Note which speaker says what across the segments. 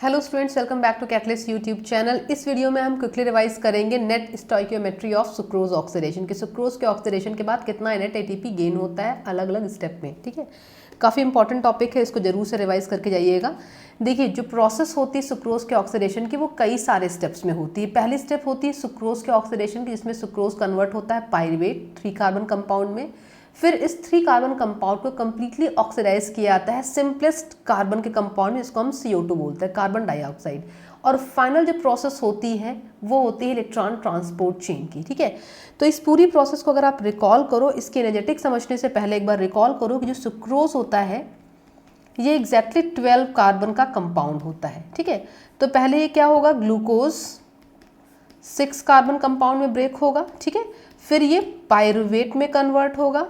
Speaker 1: Hello students, welcome back to Catalyst YouTube channel. इस video में हम क्विकली रिवाइज करेंगे net stoichiometry of sucrose oxidation कि sucrose के ऑक्सीडेशन के बाद कितना नेट एटीपी गेन होता है अलग अलग स्टेप में। ठीक है, काफ़ी इंपॉर्टेंट टॉपिक है, इसको जरूर से रिवाइज करके जाइएगा। देखिए, जो प्रोसेस होती है सुक्रोज के ऑक्सीडेशन की वो कई सारे स्टेप्स में होती है। पहली स्टेप होती है सुक्रोज के ऑक्सीडेशन की, जिसमें सुक्रोज कन्वर्ट होता है पायरुवेट 3 कार्बन कंपाउंड में। फिर इस 3 कार्बन कंपाउंड को कम्प्लीटली ऑक्सीडाइज किया जाता है सिंपलेस्ट कार्बन के कंपाउंड में, जिसको हम CO2 बोलते हैं, कार्बन डाइऑक्साइड। और फाइनल जो प्रोसेस होती है वो होती है इलेक्ट्रॉन ट्रांसपोर्ट चेन की। ठीक है, तो इस पूरी प्रोसेस को अगर आप रिकॉल करो, इसके एनर्जेटिक समझने से पहले एक बार रिकॉल करो कि जो सुक्रोज होता है ये एग्जैक्टली 12 कार्बन का कंपाउंड होता है। ठीक है, तो पहले ये क्या होगा, ग्लूकोज 6 कार्बन कंपाउंड में ब्रेक होगा। ठीक है, फिर ये पायरुवेट में कन्वर्ट होगा,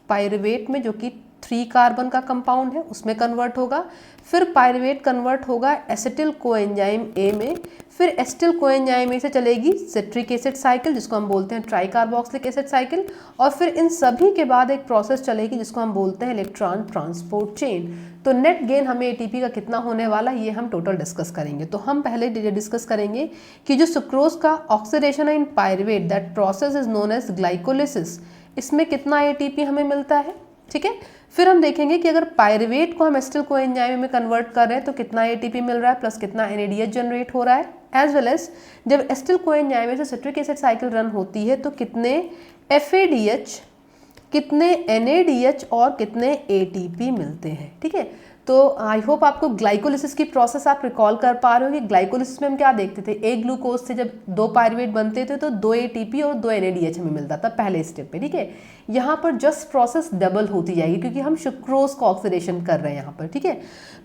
Speaker 1: पायरुवेट में जो कि 3 कार्बन का कंपाउंड है उसमें कन्वर्ट होगा। फिर पायरुवेट कन्वर्ट होगा एसिटिल कोएंजाइम ए में। फिर एसिटिल कोएंजाइम ए से चलेगी सिट्रिक एसिड साइकिल, जिसको हम बोलते हैं ट्राइकार्बोक्सिलिक एसिड साइकिल। और फिर इन सभी के बाद एक प्रोसेस चलेगी जिसको हम बोलते हैं इलेक्ट्रॉन ट्रांसपोर्ट चेन। तो नेट गेन हमें एटीपी का कितना होने वाला है ये हम टोटल डिस्कस करेंगे। तो हम पहले डिस्कस करेंगे कि जो सुक्रोज का ऑक्सीडेशन है in pyruvate, that process is known as glycolysis, इसमें कितना एटीपी हमें मिलता है। ठीक है, फिर हम देखेंगे कि अगर पायरुवेट को हम एसिटिल कोएंजाइम में कन्वर्ट कर रहे हैं तो कितना एटीपी मिल रहा है, प्लस कितना NADH जनरेट हो रहा है, एज वेल एज जब एसिटिल कोएंजाइम से सिट्रिक एसिड साइकिल रन होती है तो कितने FADH, कितने NADH और कितने ATP मिलते हैं। ठीक है, तो आई होप आपको ग्लाइकोलिसिस की प्रोसेस आप रिकॉल कर पा रहे हो कि ग्लाइकोलिसिस में हम क्या देखते थे, एक ग्लूकोज से जब 2 पायरुवेट बनते थे तो 2 ATP और 2 NADH हमें मिलता था पहले स्टेप पे। ठीक है, यहाँ पर जस्ट प्रोसेस डबल होती जाएगी क्योंकि हम सुक्रोज का ऑक्सीडेशन कर रहे हैं यहाँ पर। ठीक है,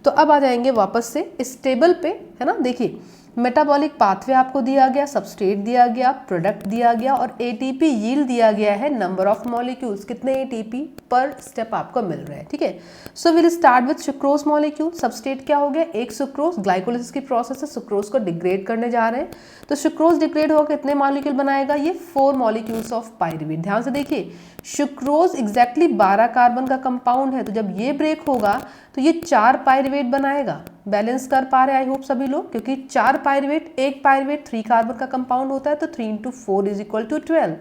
Speaker 1: तो अब आ जाएंगे वापस से इस टेबल पे, है ना। देखिए, मेटाबॉलिक पाथवे आपको दिया गया, सबस्ट्रेट दिया गया, प्रोडक्ट दिया गया और ATP यील्ड दिया गया है, नंबर ऑफ मॉलिक्यूल्स, कितने ATP पर स्टेप आपको मिल रहे हैं। ठीक है, so will start with sucrose molecule. Substrate क्या हो गया, एक सुक्रोज, ग्लाइकोलिसिस की प्रोसेस है, सुक्रोज को डिग्रेड करने जा रहे हैं। तो सुक्रोज डिग्रेड होकर कितने मॉलिक्यूल बनाएगा, ये 4 मॉलिक्यूल्स ऑफ पायरुवेट। ध्यान से देखिए, सुक्रोज एग्जैक्टली 12 कार्बन का कंपाउंड है, तो जब ये ब्रेक होगा तो ये 4 पायरुवेट बनाएगा। बैलेंस कर पा रहे आई होप सभी लोग, क्योंकि 4 पायरुवेट, एक पायरुवेट 3 कार्बन का कंपाउंड होता है, तो 3 × 4 = 12।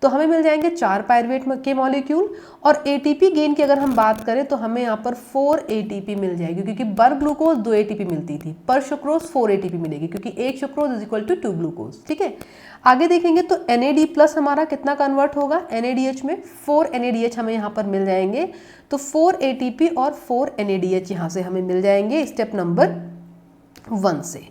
Speaker 1: तो हमें मिल जाएंगे 4 पायरुवेट के मॉलिक्यूल। और ATP गेन की अगर हम बात करें तो हमें यहाँ पर 4 ATP मिल जाएगी, क्योंकि पर ग्लूकोज 2 ATP मिलती थी, पर सुक्रोज 4 ATP मिलेगी, क्योंकि एक सुक्रोज = 2 ग्लूकोज। ठीक है, आगे देखेंगे तो NAD+ हमारा कितना कन्वर्ट होगा, NADH में 4 NADH हमें यहाँ पर मिल जाएंगे। तो 4 ATP और 4 NADH यहाँ से हमें मिल जाएंगे स्टेप नंबर 1 से।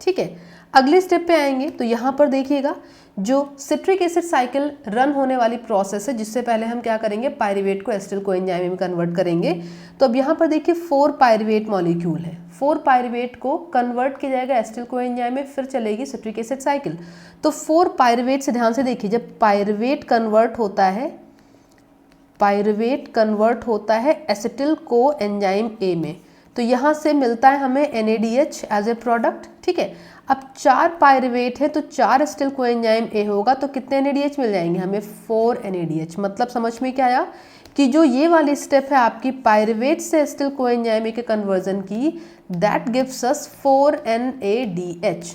Speaker 1: ठीक है, अगले स्टेप पे आएंगे तो यहाँ पर देखिएगा जो सिट्रिक एसिड साइकिल रन होने वाली प्रोसेस है, जिससे पहले हम क्या करेंगे, पायरुवेट को एसिटिल कोएंजाइम में कन्वर्ट करेंगे। तो अब यहाँ पर देखिए 4 पायरुवेट मॉलिक्यूल है, 4 पायरुवेट को कन्वर्ट किया जाएगा एसिटिल कोएंजाइम में, फिर चलेगी सिट्रिक एसिड साइकिल। तो 4 पायरुवेट से ध्यान से देखिए, जब पायरुवेट कन्वर्ट होता है, पायरुवेट कन्वर्ट होता है एसिटिल कोएंजाइम A में, तो यहाँ से मिलता है हमें NADH एज ए प्रोडक्ट। ठीक है, अब 4 पायरुवेट है तो 4 एसिटिल कोएंजाइम A होगा, तो कितने NADH मिल जाएंगे हमें, 4 NADH। मतलब समझ में क्या आया कि जो ये वाली स्टेप है आपकी पायरुवेट से एसिटिल कोएंजाइम A के कन्वर्जन की, दैट गिव्स अस 4 NADH।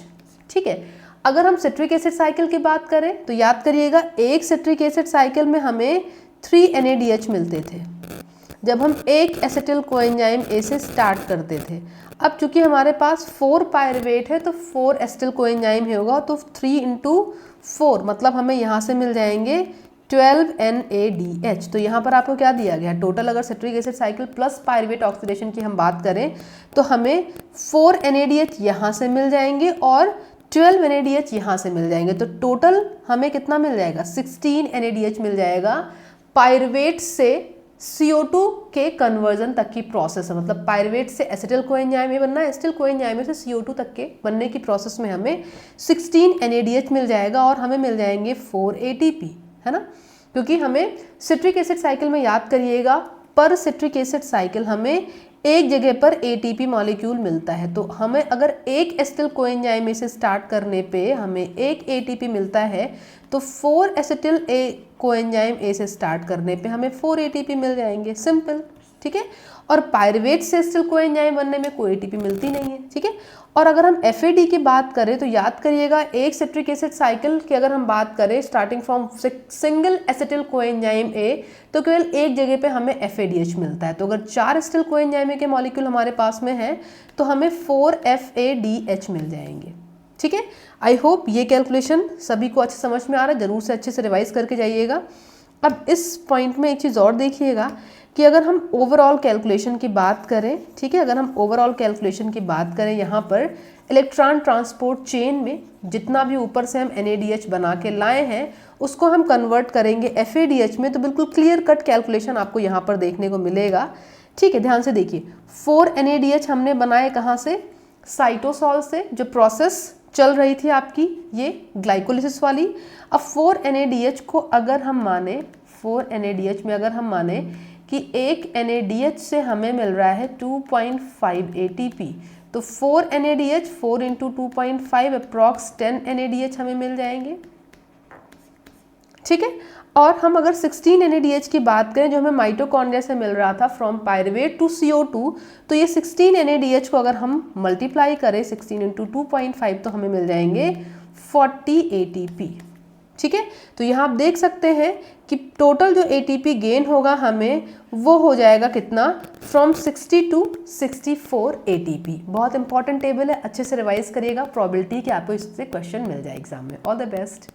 Speaker 1: ठीक है, अगर हम सिट्रिक एसिड साइकिल की बात करें तो याद करिएगा, एक सिट्रिक एसिड साइकिल में हमें 3 NADH मिलते थे जब हम एक एसिटिल कोएंजाइम A से स्टार्ट करते थे। अब चूंकि हमारे पास 4 पायरुवेट है तो 4 एसिटिल कोएंजाइम होगा, तो 3 × 4 मतलब हमें यहाँ से मिल जाएंगे 12 NADH। तो यहाँ पर आपको क्या दिया गया, टोटल अगर citric acid cycle plus pyruvate oxidation की हम बात करें तो हमें 4 NADH यहाँ से मिल जाएंगे और 12 NADH यहाँ से मिल जाएंगे। तो टोटल हमें कितना मिल जाएगा, 16 NADH मिल जाएगा। पायरुवेट से CO2 के कन्वर्जन तक की प्रोसेस है, मतलब पायरुवेट से एसिटिल कोएंजाइम में बनना है, एसिटिल कोएंजाइम से CO2 तक के बनने की प्रोसेस में हमें 16 NADH मिल जाएगा और हमें मिल जाएंगे 4 ATP, है ना। क्योंकि हमें सिट्रिक एसिड साइकिल में याद करिएगा, पर सिट्रिक एसिड साइकिल हमें एक जगह पर ATP मॉलिक्यूल मिलता है, तो हमें अगर एक एसिटिल कोएंजाइम से स्टार्ट करने पे हमें एक ATP मिलता है, तो 4 एसिटिल कोएंजाइम A से स्टार्ट करने पे हमें 4 ATP मिल जाएंगे। सिंपल, ठीक है। और पायरुवेट से एसिटिल कोएंजाइम बनने में कोई एटीपी मिलती नहीं है, ठीक है। और अगर हम FAD की बात करें तो याद करिएगा एक सिट्रिक एसिड साइकिल की अगर हम बात करें starting from single acetyl coenzyme A तो केवल एक जगह पे हमें FADH मिलता है। तो अगर 4 एसिटिल कोएंजाइम A के मॉलिक्यूल हमारे पास में है तो हमें 4 FADH मिल जाएंगे, ठीक है। आई होप ये कैलकुलेशन सभी को अच्छे समझ में आ रहा है, जरूर से अच्छे से रिवाइज करके जाइएगा। अब इस पॉइंट में एक चीज़ और देखिएगा कि अगर हम ओवरऑल कैलकुलेशन की बात करें, ठीक है, अगर हम ओवरऑल कैलकुलेशन की बात करें यहाँ पर इलेक्ट्रॉन ट्रांसपोर्ट चेन में जितना भी ऊपर से हम NADH बना के लाए हैं उसको हम कन्वर्ट करेंगे FADH में, तो बिल्कुल क्लियर कट कैलकुलेशन आपको यहाँ पर देखने को मिलेगा, ठीक है। ध्यान से देखिए 4 NADH हमने बनाए कहाँ से, साइटोसॉल से, जो प्रोसेस चल रही थी आपकी ये ग्लाइकोलिसिस वाली। अब 4 NADH को अगर हम माने 4 NADH में अगर हम माने कि एक NADH से हमें मिल रहा है 2.5 ATP, तो 4 NADH 4 × 2.5 अप्रॉक्स 10 NADH हमें मिल जाएंगे, ठीक है। और हम अगर 16 NADH की बात करें जो हमें माइटोकॉन्ड्रिया से मिल रहा था फ्रॉम पायरुवेट टू CO2, तो ये 16 NADH को अगर हम मल्टीप्लाई करें 16 × 2.5 तो हमें मिल जाएंगे 40 ATP, ठीक है। तो यहाँ आप देख सकते हैं कि टोटल जो ATP गेन होगा हमें वो हो जाएगा कितना, फ्रॉम 60 to 64 ATP। बहुत इंपॉर्टेंट टेबल है, अच्छे से रिवाइज करिएगा, प्रोबेबिलिटी कि आपको इससे क्वेश्चन मिल जाए एग्जाम में। All the best.